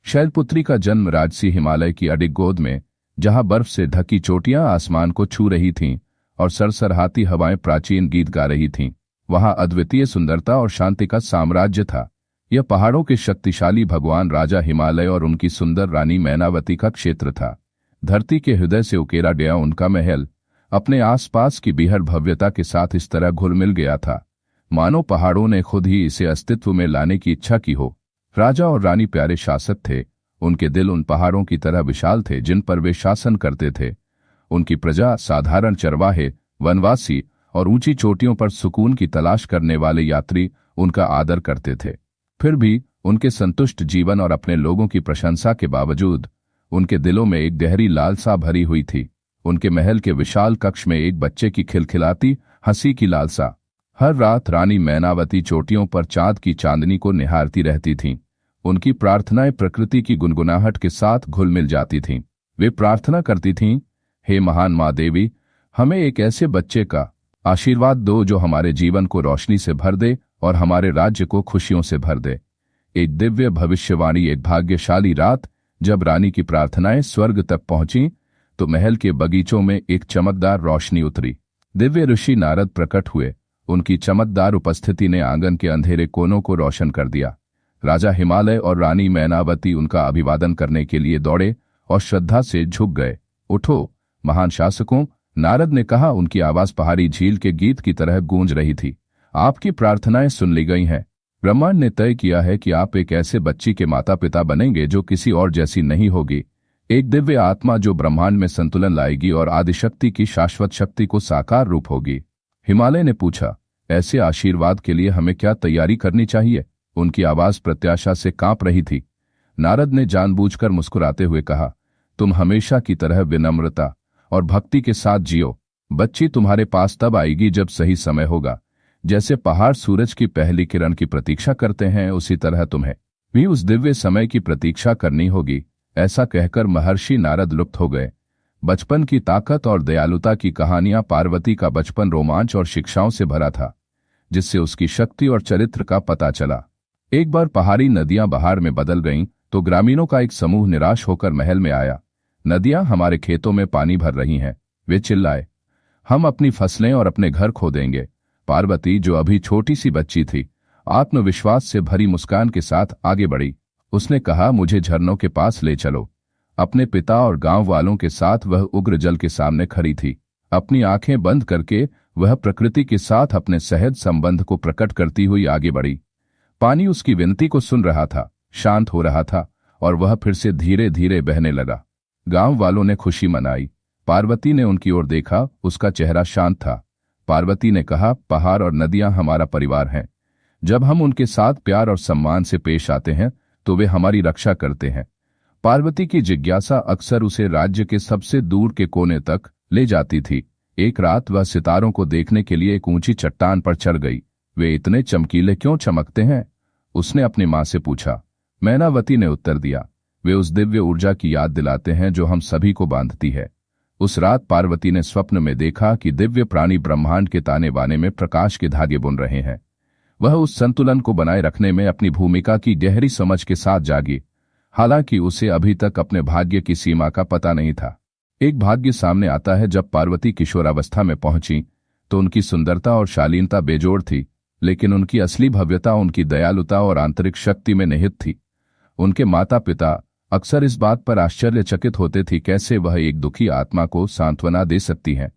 शैलपुत्री का जन्म राजसी हिमालय की अडिग गोद में, जहां बर्फ से ढकी चोटियां आसमान को छू रही थीं और सरसराती हवाएं प्राचीन गीत गा रही थीं, वहां अद्वितीय सुंदरता और शांति का साम्राज्य था। यह पहाड़ों के शक्तिशाली भगवान राजा हिमालय और उनकी सुंदर रानी मैनावती का क्षेत्र था। धरती के हृदय से उकेरा गया उनका महल अपने आसपास की बीहड़ भव्यता के साथ इस तरह घुल मिल गया था, मानो पहाड़ों ने खुद ही इसे अस्तित्व में लाने की इच्छा की हो। राजा और रानी प्यारे शासक थे। उनके दिल उन पहाड़ों की तरह विशाल थे जिन पर वे शासन करते थे। उनकी प्रजा साधारण चरवाहे, वनवासी और ऊंची चोटियों पर सुकून की तलाश करने वाले यात्री उनका आदर करते थे। फिर भी उनके संतुष्ट जीवन और अपने लोगों की प्रशंसा के बावजूद उनके दिलों में एक गहरी लालसा भरी हुई थी। उनके महल के विशाल कक्ष में एक बच्चे की खिलखिलाती हंसी की लालसा। हर रात रानी मैनावती चोटियों पर चांद की चांदनी को निहारती रहती थीं। उनकी प्रार्थनाएं प्रकृति की गुनगुनाहट के साथ घुल मिल जाती थीं। वे प्रार्थना करती थीं, हे महान माँ देवी, हमें एक ऐसे बच्चे का आशीर्वाद दो जो हमारे जीवन को रोशनी से भर दे और हमारे राज्य को खुशियों से भर दे। एक दिव्य भविष्यवाणी। एक भाग्यशाली रात जब रानी की प्रार्थनाएं स्वर्ग तक पहुंची तो महल के बगीचों में एक चमकदार रोशनी उतरी। दिव्य ऋषि नारद प्रकट हुए। उनकी चमकदार उपस्थिति ने आंगन के अंधेरे कोनों को रोशन कर दिया। राजा हिमालय और रानी मैनावती उनका अभिवादन करने के लिए दौड़े और श्रद्धा से झुक गए। उठो महान शासकों, नारद ने कहा। उनकी आवाज पहाड़ी झील के गीत की तरह गूंज रही थी। आपकी प्रार्थनाएं सुन ली गई हैं। ब्रह्मांड ने तय किया है कि आप एक ऐसे बच्ची के माता पिता बनेंगे जो किसी और जैसी नहीं होगी, एक दिव्य आत्मा जो ब्रह्मांड में संतुलन लाएगी और आदिशक्ति की शाश्वत शक्ति को साकार रूप होगी। हिमालय ने पूछा, ऐसे आशीर्वाद के लिए हमें क्या तैयारी करनी चाहिए? उनकी आवाज प्रत्याशा से कांप रही थी। नारद ने जानबूझकर मुस्कुराते हुए कहा, तुम हमेशा की तरह विनम्रता और भक्ति के साथ जियो। बच्ची तुम्हारे पास तब आएगी जब सही समय होगा। जैसे पहाड़ सूरज की पहली किरण की प्रतीक्षा करते हैं, उसी तरह तुम्हें भी उस दिव्य समय की प्रतीक्षा करनी होगी। ऐसा कहकर महर्षि नारद लुप्त हो गए। बचपन की ताकत और दयालुता की कहानियां। पार्वती का बचपन रोमांच और शिक्षाओं से भरा था, जिससे उसकी शक्ति और चरित्र का पता चला। एक बार पहाड़ी नदियां बहार में बदल गईं तो ग्रामीणों का एक समूह निराश होकर महल में आया। नदियां हमारे खेतों में पानी भर रही हैं, वे चिल्लाए। हम अपनी फसलें और अपने घर खो देंगे। पार्वती, जो अभी छोटी सी बच्ची थी, आत्मविश्वास से भरी मुस्कान के साथ आगे बढ़ी। उसने कहा, मुझे झरनों के पास ले चलो। अपने पिता और गांव वालों के साथ वह उग्र जल के सामने खड़ी थी। अपनी आंखें बंद करके वह प्रकृति के साथ अपने सहज संबंध को प्रकट करती हुई आगे बढ़ी। पानी उसकी विनती को सुन रहा था, शांत हो रहा था और वह फिर से धीरे धीरे बहने लगा। गांव वालों ने खुशी मनाई। पार्वती ने उनकी ओर देखा, उसका चेहरा शांत था। पार्वती ने कहा, पहाड़ और नदियां हमारा परिवार हैं। जब हम उनके साथ प्यार और सम्मान से पेश आते हैं तो वे हमारी रक्षा करते हैं। पार्वती की जिज्ञासा अक्सर उसे राज्य के सबसे दूर के कोने तक ले जाती थी। एक रात वह सितारों को देखने के लिए एक ऊंची चट्टान पर चढ़ गई। वे इतने चमकीले क्यों चमकते हैं? उसने अपनी मां से पूछा। मैनावती ने उत्तर दिया, वे उस दिव्य ऊर्जा की याद दिलाते हैं जो हम सभी को बांधती है। उस रात पार्वती ने स्वप्न में देखा कि दिव्य प्राणी ब्रह्मांड के ताने बाने में प्रकाश के धागे बुन रहे हैं। वह उस संतुलन को बनाए रखने में अपनी भूमिका की गहरी समझ के साथ जागी, हालांकि उसे अभी तक अपने भाग्य की सीमा का पता नहीं था। एक भाग्य सामने आता है। जब पार्वती किशोरावस्था में पहुंची तो उनकी सुंदरता और शालीनता बेजोड़ थी, लेकिन उनकी असली भव्यता उनकी दयालुता और आंतरिक शक्ति में निहित थी। उनके माता पिता अक्सर इस बात पर आश्चर्यचकित होते थे कैसे वह एक दुखी आत्मा को सांत्वना दे सकती हैं,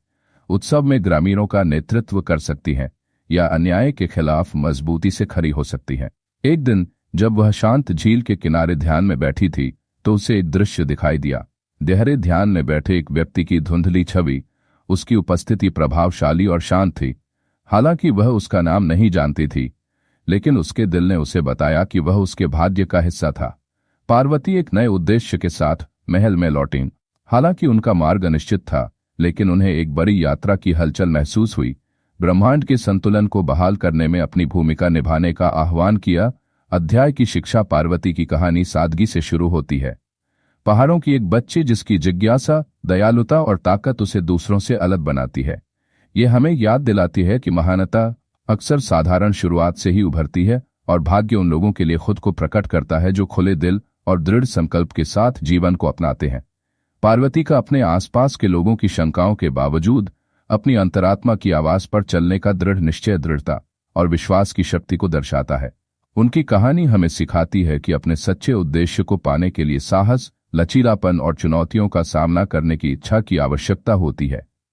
उत्सव में ग्रामीणों का नेतृत्व कर सकती हैं या अन्याय के खिलाफ मजबूती से खड़ी हो सकती हैं। एक दिन जब वह शांत झील के किनारे ध्यान में बैठी थी तो उसे एक दृश्य दिखाई दिया। गहरे ध्यान में बैठे एक व्यक्ति की धुंधली छवि। उसकी उपस्थिति प्रभावशाली और शांत थी। हालांकि वह उसका नाम नहीं जानती थी, लेकिन उसके दिल ने उसे बताया कि वह उसके भाग्य का हिस्सा था। पार्वती एक नए उद्देश्य के साथ महल में लौटीं। हालांकि उनका मार्ग अनिश्चित था, लेकिन उन्हें एक बड़ी यात्रा की हलचल महसूस हुई। ब्रह्मांड के संतुलन को बहाल करने में अपनी भूमिका निभाने का आह्वान किया। अध्याय की शिक्षा। पार्वती की कहानी सादगी से शुरू होती है। पहाड़ों की एक बच्ची जिसकी जिज्ञासा, दयालुता और ताकत उसे दूसरों से अलग बनाती है। ये हमें याद दिलाती है कि महानता अक्सर साधारण शुरुआत से ही उभरती है और भाग्य उन लोगों के लिए खुद को प्रकट करता है जो खुले दिल और दृढ़ संकल्प के साथ जीवन को अपनाते हैं। पार्वती का अपने आसपास के लोगों की शंकाओं के बावजूद अपनी अंतरात्मा की आवाज पर चलने का दृढ़ निश्चय दृढ़ता और विश्वास की शक्ति को दर्शाता है। उनकी कहानी हमें सिखाती है कि अपने सच्चे उद्देश्य को पाने के लिए साहस, लचीलापन और चुनौतियों का सामना करने की इच्छा की आवश्यकता होती है।